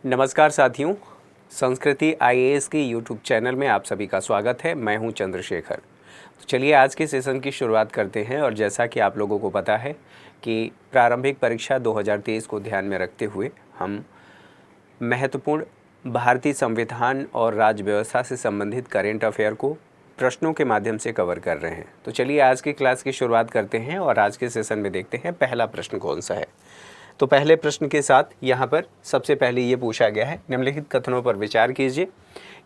नमस्कार साथियों, संस्कृति आईएएस के यूट्यूब चैनल में आप सभी का स्वागत है। मैं हूं चंद्रशेखर। तो चलिए आज के सेशन की शुरुआत करते हैं। और जैसा कि आप लोगों को पता है कि प्रारंभिक परीक्षा 2023 को ध्यान में रखते हुए हम महत्वपूर्ण भारतीय संविधान और राज्य व्यवस्था से संबंधित करेंट अफेयर को प्रश्नों के माध्यम से कवर कर रहे हैं। तो चलिए आज की क्लास की शुरुआत करते हैं और आज के सेशन में देखते हैं पहला प्रश्न कौन सा है। तो पहले प्रश्न के साथ यहाँ पर सबसे पहले ये पूछा गया है, निम्नलिखित कथनों पर विचार कीजिए।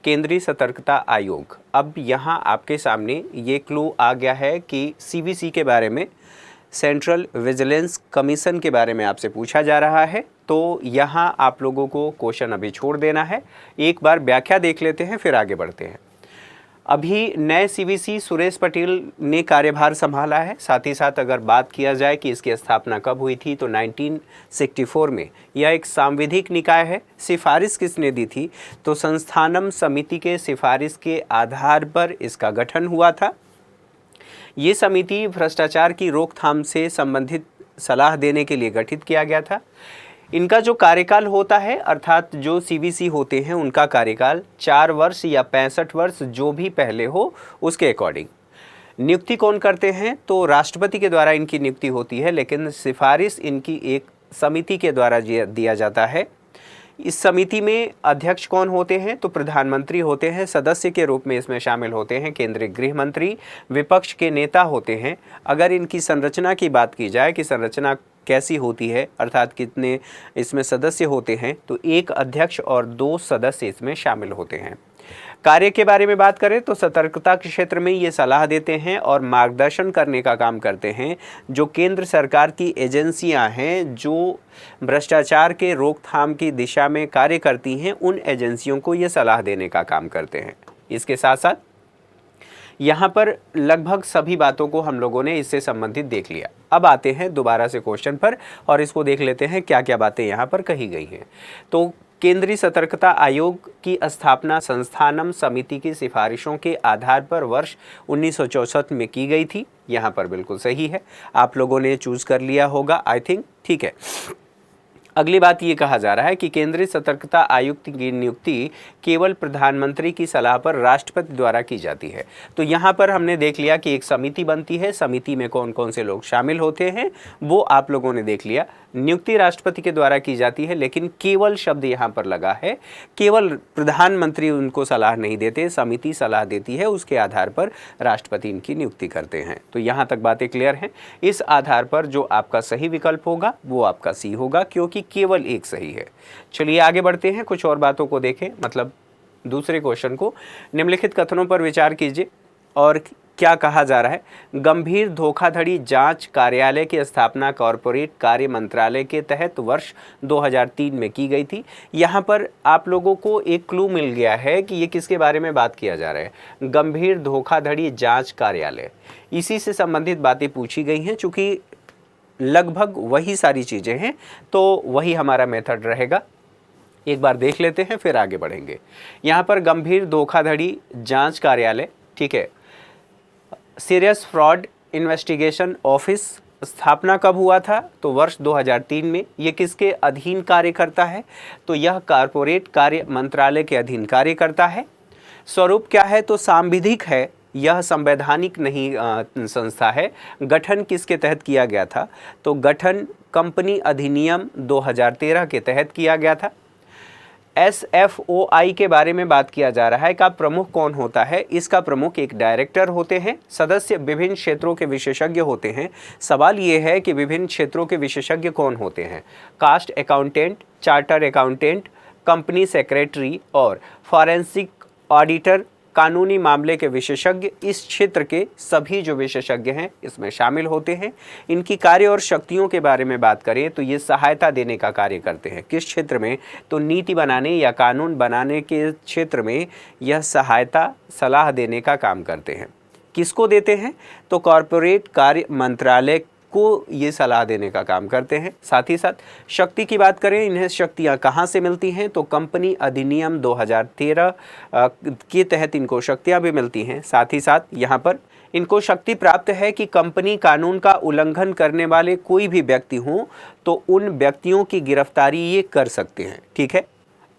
केंद्रीय सतर्कता आयोग, अब यहाँ आपके सामने ये क्लू आ गया है कि सीवीसी के बारे में, सेंट्रल विजिलेंस कमीशन के बारे में आपसे पूछा जा रहा है। तो यहाँ आप लोगों को क्वेश्चन अभी छोड़ देना है, एक बार व्याख्या देख लेते हैं फिर आगे बढ़ते हैं। अभी नए सीवीसी सुरेश पटेल ने कार्यभार संभाला है। साथ ही साथ अगर बात किया जाए कि इसकी स्थापना कब हुई थी तो 1964 में। यह एक सांविधिक निकाय है। सिफारिश किसने दी थी तो संस्थानम समिति के सिफारिश के आधार पर इसका गठन हुआ था। ये समिति भ्रष्टाचार की रोकथाम से संबंधित सलाह देने के लिए गठित किया गया था। इनका जो कार्यकाल होता है, अर्थात जो सीवीसी होते हैं उनका कार्यकाल 4 वर्ष या 65 वर्ष जो भी पहले हो उसके अकॉर्डिंग। नियुक्ति कौन करते हैं तो राष्ट्रपति के द्वारा इनकी नियुक्ति होती है, लेकिन सिफारिश इनकी एक समिति के द्वारा दिया जाता है। इस समिति में अध्यक्ष कौन होते हैं तो प्रधानमंत्री होते हैं। सदस्य के रूप में इसमें शामिल होते हैं केंद्रीय गृह मंत्री, विपक्ष के नेता होते हैं। अगर इनकी संरचना की बात की जाए कि संरचना कैसी होती है, अर्थात कितने इसमें सदस्य होते हैं, तो एक अध्यक्ष और 2 सदस्य इसमें शामिल होते हैं। कार्य के बारे में बात करें तो सतर्कता के क्षेत्र में ये सलाह देते हैं और मार्गदर्शन करने का काम करते हैं। जो केंद्र सरकार की एजेंसियां हैं जो भ्रष्टाचार के रोकथाम की दिशा में कार्य करती हैं, उन एजेंसियों को ये सलाह देने का काम करते हैं। इसके साथ साथ यहाँ पर लगभग सभी बातों को हम लोगों ने इससे संबंधित देख लिया। अब आते हैं दोबारा से क्वेश्चन पर और इसको देख लेते हैं क्या क्या बातें यहाँ पर कही गई हैं। तो केंद्रीय सतर्कता आयोग की स्थापना संस्थानम समिति की सिफारिशों के आधार पर वर्ष 1964 में की गई थी। यहाँ पर बिल्कुल सही है, आप लोगों ने चूज कर लिया होगा, आई थिंक ठीक है। अगली बात ये कहा जा रहा है कि केंद्रीय सतर्कता आयुक्त की नियुक्ति केवल प्रधानमंत्री की सलाह पर राष्ट्रपति द्वारा की जाती है। तो यहाँ पर हमने देख लिया कि एक समिति बनती है, समिति में कौन कौन से लोग शामिल होते हैं वो आप लोगों ने देख लिया। नियुक्ति राष्ट्रपति के द्वारा की जाती है, लेकिन केवल शब्द यहाँ पर लगा है। केवल प्रधानमंत्री उनको सलाह नहीं देते, समिति सलाह देती है, उसके आधार पर राष्ट्रपति इनकी नियुक्ति करते हैं। तो यहाँ तक बातें क्लियर हैं। इस आधार पर जो आपका सही विकल्प होगा वो आपका सी होगा, क्योंकि केवल एक सही है। चलिए आगे बढ़ते हैं, कुछ और बातों को देखें, मतलब दूसरे क्वेश्चन को। निम्नलिखित कथनों पर विचार कीजिए और क्या कहा जा रहा है। गंभीर धोखाधड़ी जांच कार्यालय की स्थापना कॉरपोरेट कार्य मंत्रालय के तहत वर्ष 2003 में की गई थी। यहाँ पर आप लोगों को एक क्लू मिल गया है कि ये किसके बारे में बात किया जा रहा है। गंभीर धोखाधड़ी जांच कार्यालय, इसी से संबंधित बातें पूछी गई हैं। चूँकि लगभग वही सारी चीज़ें हैं तो वही हमारा मेथड रहेगा। एक बार देख लेते हैं फिर आगे बढ़ेंगे। यहाँ पर गंभीर धोखाधड़ी जांच कार्यालय, ठीक है, सीरियस फ्रॉड इन्वेस्टिगेशन ऑफिस, स्थापना कब हुआ था तो वर्ष 2003 में। ये किसके अधीन कार्य करता है तो यह कॉरपोरेट कार्य मंत्रालय के अधीन कार्य करता है। स्वरूप क्या है तो सांविधिक है, यह संवैधानिक नहीं संस्था है। गठन किसके तहत किया गया था तो गठन कंपनी अधिनियम 2013 के तहत किया गया था। SFOI के बारे में बात किया जा रहा है का प्रमुख कौन होता है। इसका प्रमुख एक डायरेक्टर होते हैं। सदस्य विभिन्न क्षेत्रों के विशेषज्ञ होते हैं। सवाल ये है कि विभिन्न क्षेत्रों के विशेषज्ञ कौन होते हैं। Cast accountant, charter accountant, company secretary और फॉरेंसिक ऑडिटर, कानूनी मामले के विशेषज्ञ, इस क्षेत्र के सभी जो विशेषज्ञ हैं इसमें शामिल होते हैं। इनकी कार्य और शक्तियों के बारे में बात करें तो ये सहायता देने का कार्य करते हैं। किस क्षेत्र में तो नीति बनाने या कानून बनाने के क्षेत्र में यह सहायता सलाह देने का काम करते हैं। किसको देते हैं तो कॉरपोरेट कार्य मंत्रालय को ये सलाह देने का काम करते हैं। साथ ही साथ शक्ति की बात करें, इन्हें शक्तियां कहाँ से मिलती हैं तो कंपनी अधिनियम 2013 के तहत इनको शक्तियां भी मिलती हैं। साथ ही साथ यहाँ पर इनको शक्ति प्राप्त है कि कंपनी कानून का उल्लंघन करने वाले कोई भी व्यक्ति हों तो उन व्यक्तियों की गिरफ्तारी ये कर सकते हैं। ठीक है,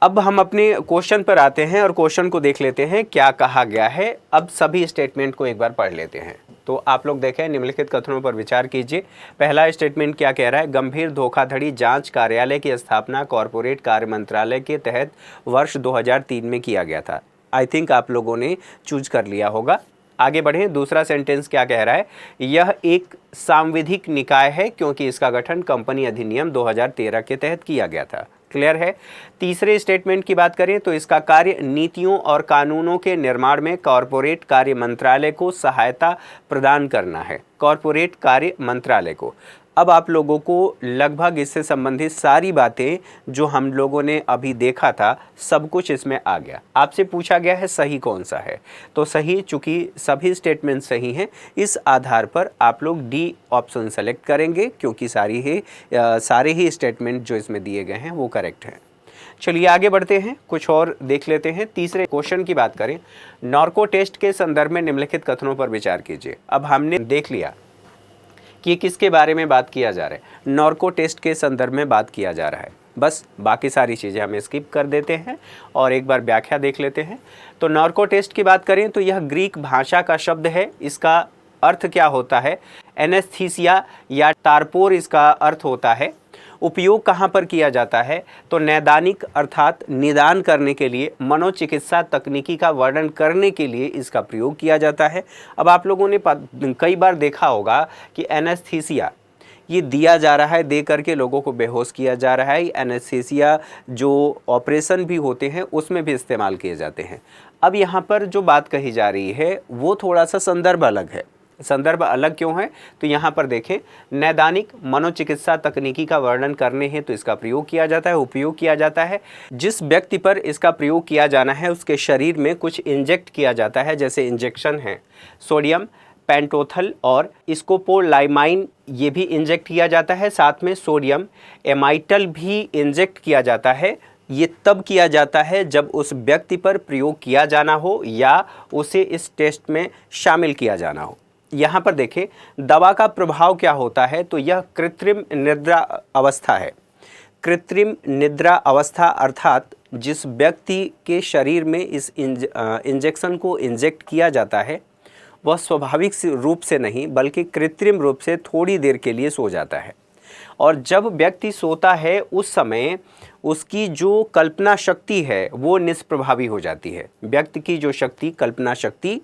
अब हम अपने क्वेश्चन पर आते हैं और क्वेश्चन को देख लेते हैं क्या कहा गया है। अब सभी स्टेटमेंट को एक बार पढ़ लेते हैं। तो आप लोग देखें, निम्नलिखित कथनों पर विचार कीजिए। पहला स्टेटमेंट क्या कह रहा है? गंभीर धोखाधड़ी जांच कार्यालय की स्थापना कॉरपोरेट कार्य मंत्रालय के तहत वर्ष 2003 में किया गया था। आई थिंक आप लोगों ने चूज कर लिया होगा। आगे बढ़ें, दूसरा सेंटेंस क्या कह रहा है? यह एक सांविधिक निकाय है क्योंकि इसका गठन कंपनी अधिनियम 2013 के तहत किया गया था। क्लियर है। तीसरे स्टेटमेंट की बात करें तो इसका कार्य नीतियों और कानूनों के निर्माण में कॉरपोरेट कार्य मंत्रालय को सहायता प्रदान करना है। कॉरपोरेट कार्य मंत्रालय को। अब आप लोगों को लगभग इससे संबंधित सारी बातें जो हम लोगों ने अभी देखा था सब कुछ इसमें आ गया। आपसे पूछा गया है सही कौन सा है, तो सही, चूंकि सभी स्टेटमेंट सही हैं, इस आधार पर आप लोग डी ऑप्शन सेलेक्ट करेंगे क्योंकि सारे ही स्टेटमेंट जो इसमें दिए गए हैं वो करेक्ट हैं। चलिए आगे बढ़ते हैं, कुछ और देख लेते हैं। तीसरे क्वेश्चन की बात करें, नॉर्को टेस्ट के संदर्भ में निम्नलिखित कथनों पर विचार कीजिए। अब हमने देख लिया कि किसके बारे में बात किया जा रहा है, नॉर्को टेस्ट के संदर्भ में बात किया जा रहा है। बस बाकी सारी चीज़ें हम स्किप कर देते हैं और एक बार व्याख्या देख लेते हैं। तो नॉर्को टेस्ट की बात करें तो यह ग्रीक भाषा का शब्द है। इसका अर्थ क्या होता है? एनेस्थीसिया या टार्पोर इसका अर्थ होता है। उपयोग कहाँ पर किया जाता है? तो नैदानिक अर्थात निदान करने के लिए, मनोचिकित्सा तकनीकी का वर्णन करने के लिए इसका प्रयोग किया जाता है। अब आप लोगों ने कई बार देखा होगा कि एनेस्थीसिया ये दिया जा रहा है, दे करके लोगों को बेहोश किया जा रहा है। एनेस्थीसिया जो ऑपरेशन भी होते हैं उसमें भी इस्तेमाल किए जाते हैं। अब यहाँ पर जो बात कही जा रही है वो थोड़ा सा संदर्भ अलग है। संदर्भ अलग क्यों है? तो यहाँ पर देखें, नैदानिक मनोचिकित्सा तकनीकी का वर्णन करने हेतु तो इसका प्रयोग किया जाता है, उपयोग किया जाता है। जिस व्यक्ति पर इसका प्रयोग किया जाना है उसके शरीर में कुछ इंजेक्ट किया जाता है, जैसे इंजेक्शन है सोडियम पेंटोथल और स्कोपोलामाइन, ये भी इंजेक्ट किया जाता है। साथ में सोडियम एमाइटल भी इंजेक्ट किया जाता है। ये तब किया जाता है जब उस व्यक्ति पर प्रयोग किया जाना हो या उसे इस टेस्ट में शामिल किया जाना हो। यहाँ पर देखें, दवा का प्रभाव क्या होता है? तो यह कृत्रिम निद्रा अवस्था है। कृत्रिम निद्रा अवस्था अर्थात जिस व्यक्ति के शरीर में इस इंजेक्शन को इंजेक्ट किया जाता है वह स्वाभाविक रूप से नहीं बल्कि कृत्रिम रूप से थोड़ी देर के लिए सो जाता है। और जब व्यक्ति सोता है उस समय उसकी जो कल्पना शक्ति है वो निष्प्रभावी हो जाती है। व्यक्ति की जो शक्ति, कल्पना शक्ति,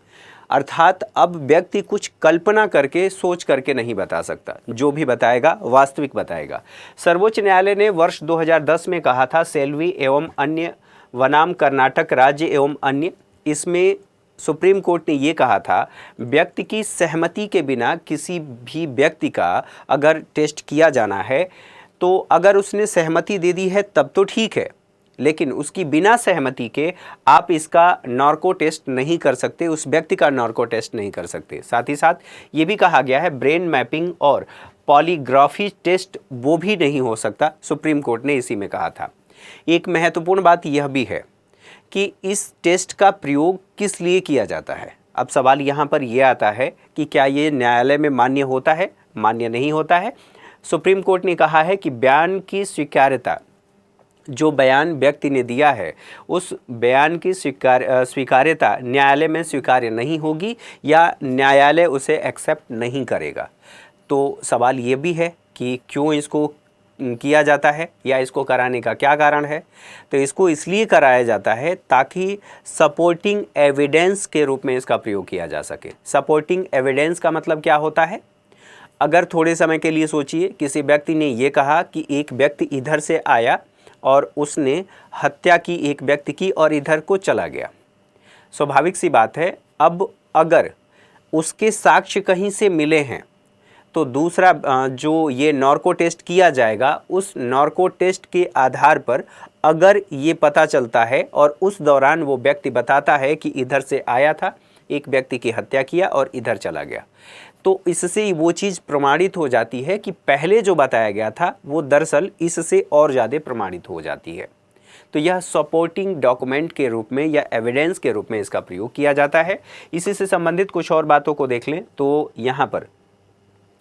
अर्थात अब व्यक्ति कुछ कल्पना करके, सोच करके नहीं बता सकता, जो भी बताएगा वास्तविक बताएगा। सर्वोच्च न्यायालय ने वर्ष 2010 में कहा था, सेल्वी एवं अन्य वनाम कर्नाटक राज्य एवं अन्य, इसमें सुप्रीम कोर्ट ने ये कहा था व्यक्ति की सहमति के बिना किसी भी व्यक्ति का अगर टेस्ट किया जाना है तो अगर उसने सहमति दे दी है तब तो ठीक है, लेकिन उसकी बिना सहमति के आप इसका नॉर्को टेस्ट नहीं कर सकते, उस व्यक्ति का नॉर्को टेस्ट नहीं कर सकते। साथ ही साथ ये भी कहा गया है ब्रेन मैपिंग और पॉलीग्राफी टेस्ट वो भी नहीं हो सकता, सुप्रीम कोर्ट ने इसी में कहा था। एक महत्वपूर्ण बात यह भी है कि इस टेस्ट का प्रयोग किस लिए किया जाता है। अब सवाल यहाँ पर यह आता है कि क्या ये न्यायालय में मान्य होता है? मान्य नहीं होता है। सुप्रीम कोर्ट ने कहा है कि बयान की स्वीकार्यता, जो बयान व्यक्ति ने दिया है उस बयान की स्वीकार्यता न्यायालय में स्वीकार्य नहीं होगी या न्यायालय उसे एक्सेप्ट नहीं करेगा। तो सवाल ये भी है कि क्यों इसको किया जाता है या इसको कराने का क्या कारण है? तो इसको इसलिए कराया जाता है ताकि सपोर्टिंग एविडेंस के रूप में इसका प्रयोग किया जा सके। सपोर्टिंग एविडेंस का मतलब क्या होता है? अगर थोड़े समय के लिए सोचिए, किसी व्यक्ति ने ये कहा कि एक व्यक्ति इधर से आया और उसने हत्या की एक व्यक्ति की और इधर को चला गया। स्वाभाविक सी बात है, अब अगर उसके साक्ष्य कहीं से मिले हैं तो दूसरा जो ये नॉर्को टेस्ट किया जाएगा उस नॉर्को टेस्ट के आधार पर अगर ये पता चलता है और उस दौरान वो व्यक्ति बताता है कि इधर से आया था, एक व्यक्ति की हत्या किया और इधर चला गया, तो इससे वो चीज़ प्रमाणित हो जाती है कि पहले जो बताया गया था वो दरअसल इससे और ज़्यादा प्रमाणित हो जाती है। तो यह सपोर्टिंग डॉक्यूमेंट के रूप में या एविडेंस के रूप में इसका प्रयोग किया जाता है। इसी से संबंधित कुछ और बातों को देख लें तो यहाँ पर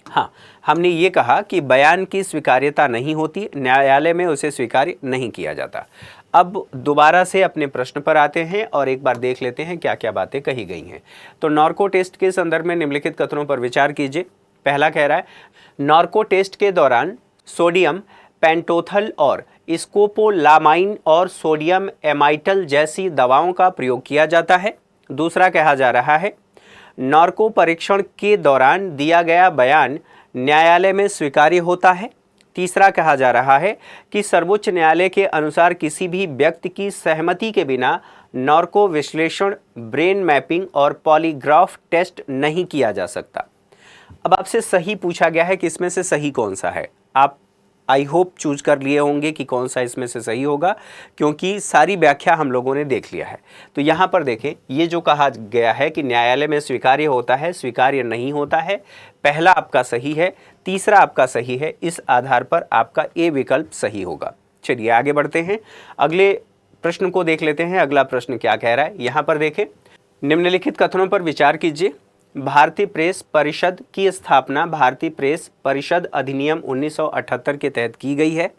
हाँ, हमने ये कहा कि बयान की स्वीकार्यता नहीं होती, न्यायालय में उसे स्वीकार्य नहीं किया जाता। अब दोबारा से अपने प्रश्न पर आते हैं और एक बार देख लेते हैं क्या क्या बातें कही गई हैं। तो नार्को टेस्ट के संदर्भ में निम्नलिखित कथनों पर विचार कीजिए। पहला कह रहा है, नार्को टेस्ट के दौरान सोडियम पेंटोथल और स्कोपोलामाइन और सोडियम एमाइटल जैसी दवाओं का प्रयोग किया जाता है। दूसरा कहा जा रहा है, नार्को परीक्षण के दौरान दिया गया बयान न्यायालय में स्वीकार्य होता है। तीसरा कहा जा रहा है कि सर्वोच्च न्यायालय के अनुसार किसी भी व्यक्ति की सहमति के बिना नार्को विश्लेषण, ब्रेन मैपिंग और पॉलीग्राफ टेस्ट नहीं किया जा सकता। अब आपसे सही पूछा गया है कि इसमें से सही कौन सा है। आप आई होप चूज कर लिए होंगे कि कौन सा इसमें से सही होगा, क्योंकि सारी व्याख्या हम लोगों ने देख लिया है। तो यहाँ पर देखें, ये जो कहा गया है कि न्यायालय में स्वीकार्य होता है, स्वीकार्य नहीं होता है, पहला आपका सही है, तीसरा आपका सही है। इस आधार पर आपका ए विकल्प सही होगा। चलिए आगे बढ़ते हैं, अगले प्रश्न को देख लेते हैं। अगला प्रश्न क्या कह रहा है, यहाँ पर देखें, निम्नलिखित कथनों पर विचार कीजिए। भारतीय प्रेस परिषद की स्थापना भारतीय प्रेस परिषद अधिनियम 1978 के तहत की गई है।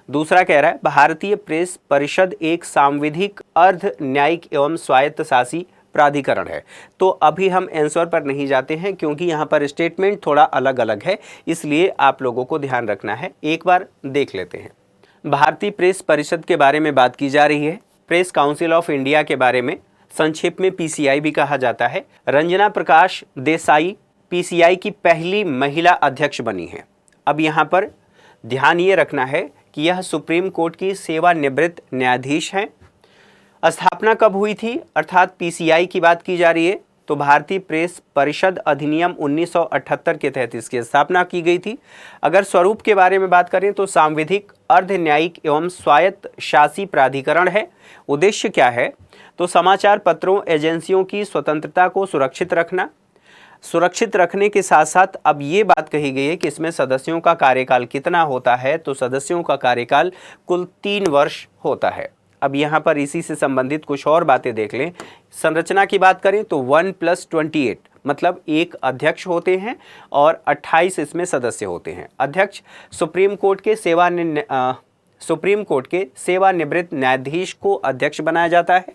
दूसरा कह रहा है, भारतीय प्रेस परिषद एक सांविधिक अर्ध न्यायिक एवं स्वायत्तशासी प्राधिकरण है। तो अभी हम आंसर पर नहीं जाते हैं, क्योंकि यहाँ पर स्टेटमेंट थोड़ा अलग अलग है, इसलिए आप लोगों को ध्यान रखना है। एक बार देख लेते हैं। भारतीय प्रेस परिषद के बारे में बात की जा रही है। प्रेस काउंसिल ऑफ इंडिया के बारे में संक्षेप में पीसीआई भी कहा जाता है। रंजना प्रकाश देसाई पीसीआई की पहली महिला अध्यक्ष बनी है। अब यहाँ पर ध्यान ये रखना है कि यह सुप्रीम कोर्ट की सेवानिवृत्त न्यायाधीश हैं। स्थापना कब हुई थी, अर्थात पीसीआई की बात की जा रही है, तो भारतीय प्रेस परिषद अधिनियम 1978 के तहत इसकी स्थापना की गई थी। अगर स्वरूप के बारे में बात करें तो सांविधिक अर्ध न्यायिक एवं स्वायत्त शासी प्राधिकरण है। उद्देश्य क्या है, तो समाचार पत्रों एजेंसियों की स्वतंत्रता को सुरक्षित रखने के साथ साथ अब ये बात कही गई है कि इसमें सदस्यों का कार्यकाल कितना होता है, तो सदस्यों का कार्यकाल कुल 3 वर्ष होता है। अब यहाँ पर इसी से संबंधित कुछ और बातें देख लें। संरचना की बात करें तो 1+28 मतलब एक अध्यक्ष होते हैं और 28 इसमें सदस्य होते हैं। अध्यक्ष सुप्रीम कोर्ट के सेवानिवृत्त न्यायाधीश को अध्यक्ष बनाया जाता है।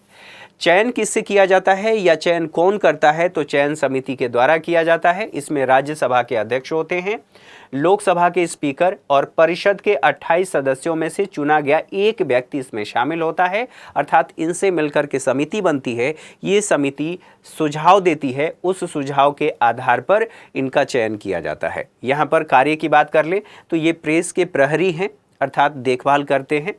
चयन किससे किया जाता है या चयन कौन करता है, तो चयन समिति के द्वारा किया जाता है। इसमें राज्यसभा के अध्यक्ष होते हैं, लोकसभा के स्पीकर और परिषद के 28 सदस्यों में से चुना गया एक व्यक्ति इसमें शामिल होता है। अर्थात इनसे मिलकर के समिति बनती है। ये समिति सुझाव देती है, उस सुझाव के आधार पर इनका चयन किया जाता है। यहाँ पर कार्य की बात कर लें तो ये प्रेस के प्रहरी हैं, अर्थात देखभाल करते हैं।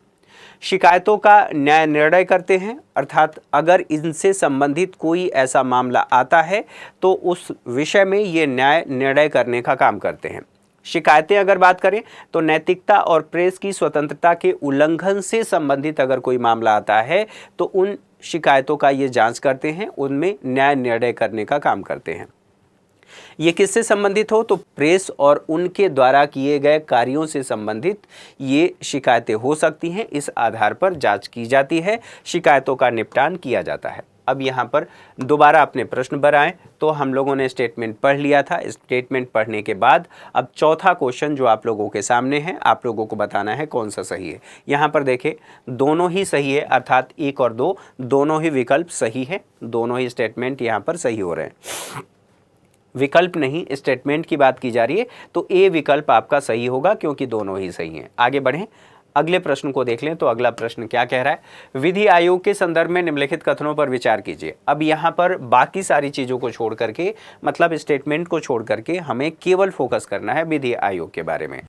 शिकायतों का न्याय निर्णय करते हैं, अर्थात अगर इनसे संबंधित कोई ऐसा मामला आता है तो उस विषय में ये न्याय निर्णय करने का काम करते हैं। शिकायतें अगर बात करें तो नैतिकता और प्रेस की स्वतंत्रता के उल्लंघन से संबंधित अगर कोई मामला आता है तो उन शिकायतों का ये जांच करते हैं, उनमें न्याय निर्णय करने का काम करते हैं। ये किससे संबंधित हो, तो प्रेस और उनके द्वारा किए गए कार्यों से संबंधित ये शिकायतें हो सकती हैं। इस आधार पर जांच की जाती है, शिकायतों का निपटान किया जाता है। अब यहाँ पर दोबारा अपने प्रश्न पर आएँ तो हम लोगों ने स्टेटमेंट पढ़ लिया था। स्टेटमेंट पढ़ने के बाद अब चौथा क्वेश्चन जो आप लोगों के सामने है, आप लोगों को बताना है कौन सा सही है। यहाँ पर देखें, दोनों ही सही है, अर्थात 1 और 2 दोनों ही विकल्प सही है। दोनों ही स्टेटमेंट यहाँ पर सही हो रहे हैं, विकल्प नहीं, स्टेटमेंट की बात की जा रही है। तो ए विकल्प आपका सही होगा, क्योंकि दोनों ही सही हैं। आगे बढ़ें, अगले प्रश्न को देख लें। तो अगला प्रश्न क्या कह रहा है, विधि आयोग के संदर्भ में निम्नलिखित कथनों पर विचार कीजिए। अब यहाँ पर बाकी सारी चीज़ों को छोड़ करके, मतलब स्टेटमेंट को छोड़ करके हमें केवल फोकस करना है विधि आयोग के बारे में।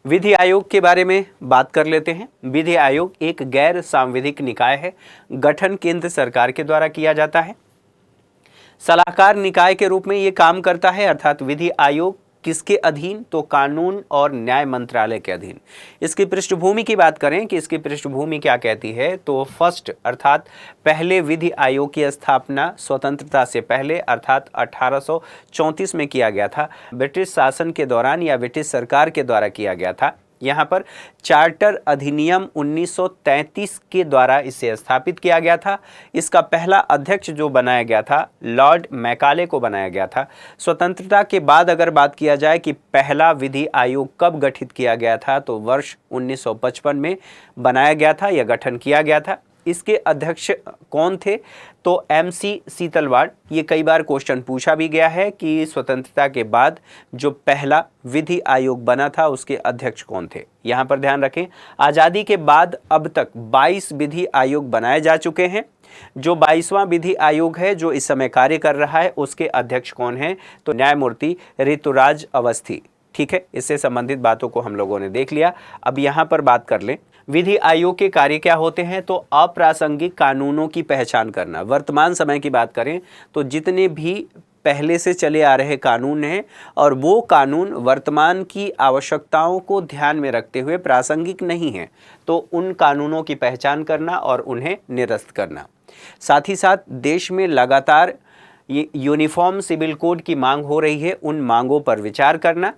विधि आयोग के बारे में बात कर लेते हैं। विधि आयोग एक गैर सांविधिक निकाय है, गठन केंद्र सरकार के द्वारा किया जाता है, सलाहकार निकाय के रूप में ये काम करता है। अर्थात विधि आयोग किसके अधीन, तो कानून और न्याय मंत्रालय के अधीन। इसकी पृष्ठभूमि की बात करें कि इसकी पृष्ठभूमि क्या कहती है, तो फर्स्ट अर्थात पहले विधि आयोग की स्थापना स्वतंत्रता से पहले अर्थात 1834 में किया गया था। ब्रिटिश शासन के दौरान या ब्रिटिश सरकार के द्वारा किया गया था। यहाँ पर चार्टर अधिनियम 1933 के द्वारा इसे स्थापित किया गया था। इसका पहला अध्यक्ष जो बनाया गया था लॉर्ड मैकाले को बनाया गया था। स्वतंत्रता के बाद अगर बात किया जाए कि पहला विधि आयोग कब गठित किया गया था, तो वर्ष 1955 में बनाया गया था या गठन किया गया था। इसके अध्यक्ष कौन थे, तो MC सीतलवाड़। ये कई बार क्वेश्चन पूछा भी गया है कि स्वतंत्रता के बाद जो पहला विधि आयोग बना था उसके अध्यक्ष कौन थे। यहाँ पर ध्यान रखें, आज़ादी के बाद अब तक 22 विधि आयोग बनाए जा चुके हैं। जो 22वां विधि आयोग है जो इस समय कार्य कर रहा है, उसके अध्यक्ष कौन है, तो न्यायमूर्ति ऋतुराज अवस्थी। ठीक है, इससे संबंधित बातों को हम लोगों ने देख लिया। अब यहाँ पर बात कर लें, विधि आयोग के कार्य क्या होते हैं, तो अप्रासंगिक कानूनों की पहचान करना। वर्तमान समय की बात करें तो जितने भी पहले से चले आ रहे कानून हैं और वो कानून वर्तमान की आवश्यकताओं को ध्यान में रखते हुए प्रासंगिक नहीं हैं, तो उन कानूनों की पहचान करना और उन्हें निरस्त करना। साथ ही साथ देश में लगातार यूनिफॉर्म सिविल कोड की मांग हो रही है, उन मांगों पर विचार करना।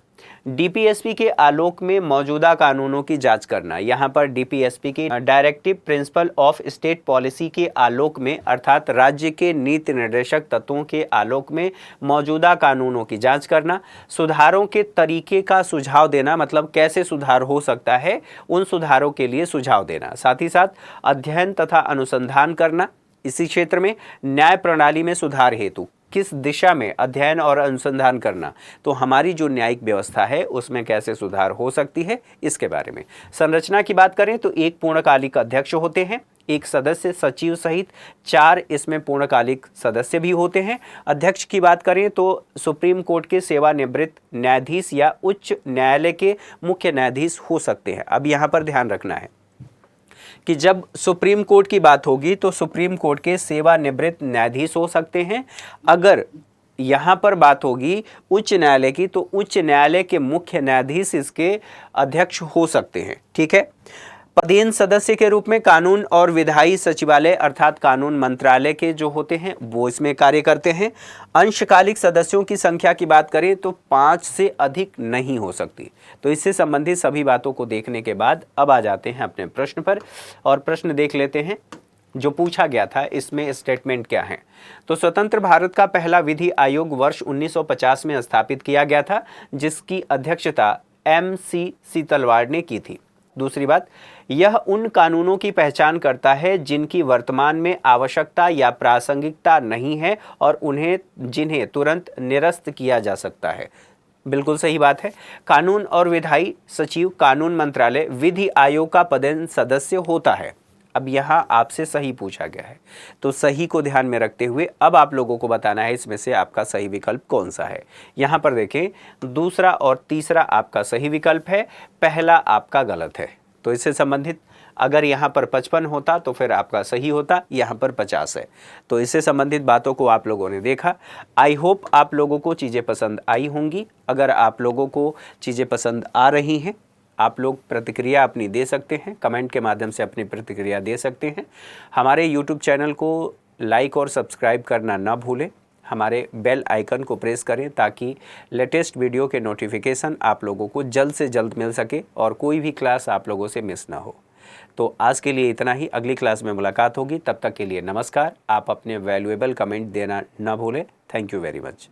DPSP के आलोक में मौजूदा कानूनों की जांच करना। यहाँ पर DPSP की directive principle of state policy के आलोक में, अर्थात राज्य के नीति निर्देशक तत्वों के आलोक में मौजूदा कानूनों की जांच करना। सुधारों के तरीके का सुझाव देना, मतलब कैसे सुधार हो सकता है उन सुधारों के लिए सुझाव देना। साथ ही साथ अध्ययन तथा अनुसंधान करना। इसी क्षेत्र में न्याय प्रणाली में सुधार हेतु किस दिशा में अध्ययन और अनुसंधान करना, तो हमारी जो न्यायिक व्यवस्था है उसमें कैसे सुधार हो सकती है, इसके बारे में। संरचना की बात करें तो एक पूर्णकालिक अध्यक्ष होते हैं, एक सदस्य सचिव सहित 4 इसमें पूर्णकालिक सदस्य भी होते हैं। अध्यक्ष की बात करें तो सुप्रीम कोर्ट के सेवानिवृत्त न्यायाधीश या उच्च न्यायालय के मुख्य न्यायाधीश हो सकते हैं। अब यहाँ पर ध्यान रखना है कि जब सुप्रीम कोर्ट की बात होगी तो सुप्रीम कोर्ट के सेवानिवृत्त न्यायाधीश हो सकते हैं। अगर यहाँ पर बात होगी उच्च न्यायालय की, तो उच्च न्यायालय के मुख्य न्यायाधीश इसके अध्यक्ष हो सकते हैं। ठीक है, पदेन सदस्य के रूप में कानून और विधायी सचिवालय अर्थात कानून मंत्रालय के जो होते हैं वो इसमें कार्य करते हैं। अंशकालिक सदस्यों की संख्या की बात करें तो 5 से अधिक नहीं हो सकती। तो इससे संबंधित सभी बातों को देखने के बाद अब आ जाते हैं अपने प्रश्न पर और प्रश्न देख लेते हैं जो पूछा गया था। इसमें स्टेटमेंट क्या है, तो स्वतंत्र भारत का पहला विधि आयोग वर्ष 1950 में स्थापित किया गया था, जिसकी अध्यक्षता MC सीतलवाड़ ने की थी। दूसरी बात, यह उन कानूनों की पहचान करता है जिनकी वर्तमान में आवश्यकता या प्रासंगिकता नहीं है और जिन्हें तुरंत निरस्त किया जा सकता है। बिल्कुल सही बात है। कानून और विधायी सचिव कानून मंत्रालय विधि आयोग का पदेन सदस्य होता है। अब यहाँ आपसे सही पूछा गया है, तो सही को ध्यान में रखते हुए अब आप लोगों को बताना है इसमें से आपका सही विकल्प कौन सा है। यहाँ पर देखें, दूसरा और तीसरा आपका सही विकल्प है, पहला आपका गलत है। तो इससे संबंधित अगर यहाँ पर 55 होता तो फिर आपका सही होता, यहाँ पर 50 है। तो इससे संबंधित बातों को आप लोगों ने देखा। आई होप आप लोगों को चीज़ें पसंद आई होंगी। अगर आप लोगों को चीज़ें पसंद आ रही हैं, आप लोग प्रतिक्रिया अपनी दे सकते हैं, कमेंट के माध्यम से अपनी प्रतिक्रिया दे सकते हैं। हमारे YouTube चैनल को लाइक और सब्सक्राइब करना ना भूलें। हमारे बेल आइकन को प्रेस करें ताकि लेटेस्ट वीडियो के नोटिफिकेशन आप लोगों को जल्द से जल्द मिल सके और कोई भी क्लास आप लोगों से मिस ना हो। तो आज के लिए इतना ही, अगली क्लास में मुलाकात होगी। तब तक के लिए नमस्कार। आप अपने वैल्यूएबल कमेंट देना ना भूलें। Thank you very much.